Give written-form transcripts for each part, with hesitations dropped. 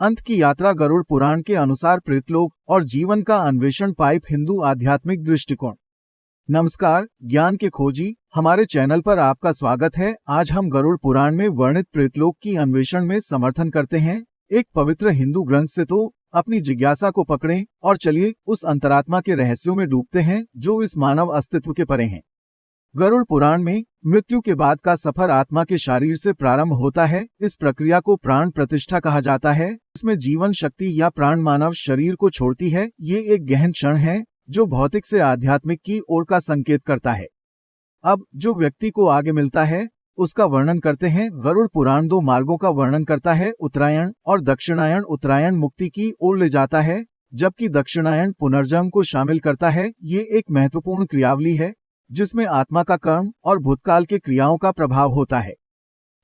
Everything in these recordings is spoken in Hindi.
अंत की यात्रा गरुड़ पुराण के अनुसार प्रेतलोक और जीवन का अन्वेषण पाइप हिंदू आध्यात्मिक दृष्टिकोण। नमस्कार, ज्ञान के खोजी हमारे चैनल पर आपका स्वागत है। आज हम गरुड़ पुराण में वर्णित प्रेतलोक की अन्वेषण में समर्थन करते हैं, एक पवित्र हिंदू ग्रंथ से। तो अपनी जिज्ञासा को पकड़ें और चलिए उस अंतरात्मा के रहस्यों में डूबते हैं जो इस मानव अस्तित्व के परे हैं। गरुड़ पुराण में मृत्यु के बाद का सफर आत्मा के शरीर से प्रारंभ होता है। इस प्रक्रिया को प्राण प्रतिष्ठा कहा जाता है। इसमें जीवन शक्ति या प्राण मानव शरीर को छोड़ती है। ये एक गहन क्षण है जो भौतिक से आध्यात्मिक की ओर का संकेत करता है। अब जो व्यक्ति को आगे मिलता है उसका वर्णन करते हैं। गरुड़ पुराण दो मार्गों का वर्णन करता है, उत्तरायण और दक्षिणायन। उत्तरायण मुक्ति की ओर ले जाता है जबकि दक्षिणायन पुनर्जन्म को शामिल करता है। ये एक महत्वपूर्ण क्रियावली है जिसमें आत्मा का कर्म और भूतकाल के क्रियाओं का प्रभाव होता है।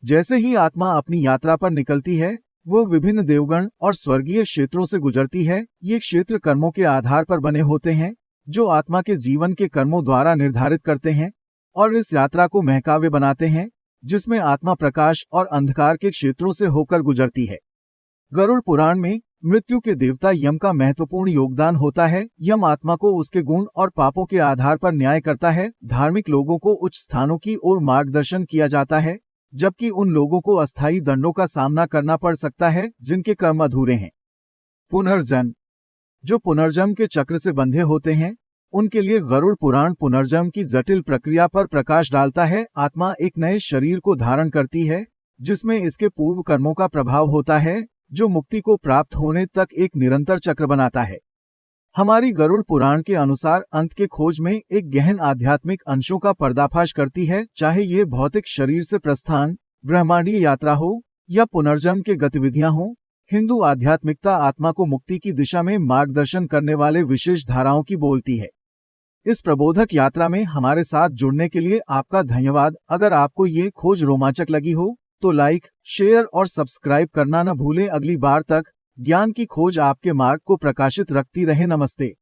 जैसे ही आत्मा अपनी यात्रा पर निकलती है वो विभिन्न देवगण और स्वर्गीय क्षेत्रों से गुजरती है। ये क्षेत्र कर्मों के आधार पर बने होते हैं जो आत्मा के जीवन के कर्मों द्वारा निर्धारित करते हैं और इस यात्रा को महकाव्य बनाते हैं जिसमें आत्मा प्रकाश और अंधकार के क्षेत्रों से होकर गुजरती है। गरुड़ पुराण में मृत्यु के देवता यम का महत्वपूर्ण योगदान होता है। यम आत्मा को उसके गुण और पापों के आधार पर न्याय करता है। धार्मिक लोगों को उच्च स्थानों की ओर मार्गदर्शन किया जाता है जबकि उन लोगों को अस्थायी दंडों का सामना करना पड़ सकता है जिनके कर्म अधूरे हैं। पुनर्जन्म, जो पुनर्जन्म के चक्र से बंधे होते हैं उनके लिए गरुड़ पुराण पुनर्जन्म की जटिल प्रक्रिया पर प्रकाश डालता है। आत्मा एक नए शरीर को धारण करती है जिसमें इसके पूर्व कर्मों का प्रभाव होता है जो मुक्ति को प्राप्त होने तक एक निरंतर चक्र बनाता है। हमारी गरुड़ पुराण के अनुसार अंत के खोज में एक गहन आध्यात्मिक अंशों का पर्दाफाश करती है। चाहे ये भौतिक शरीर से प्रस्थान, ब्रह्मांडीय यात्रा हो या पुनर्जन्म के गतिविधियां हो, हिंदू आध्यात्मिकता आत्मा को मुक्ति की दिशा में मार्गदर्शन करने वाले विशेष धाराओं की बोलती है। इस प्रबोधक यात्रा में हमारे साथ जुड़ने के लिए आपका धन्यवाद। अगर आपको ये खोज रोमांचक लगी हो तो लाइक, शेयर और सब्सक्राइब करना न भूलें। अगली बार तक ज्ञान की खोज आपके मार्ग को प्रकाशित रखती रहे। नमस्ते।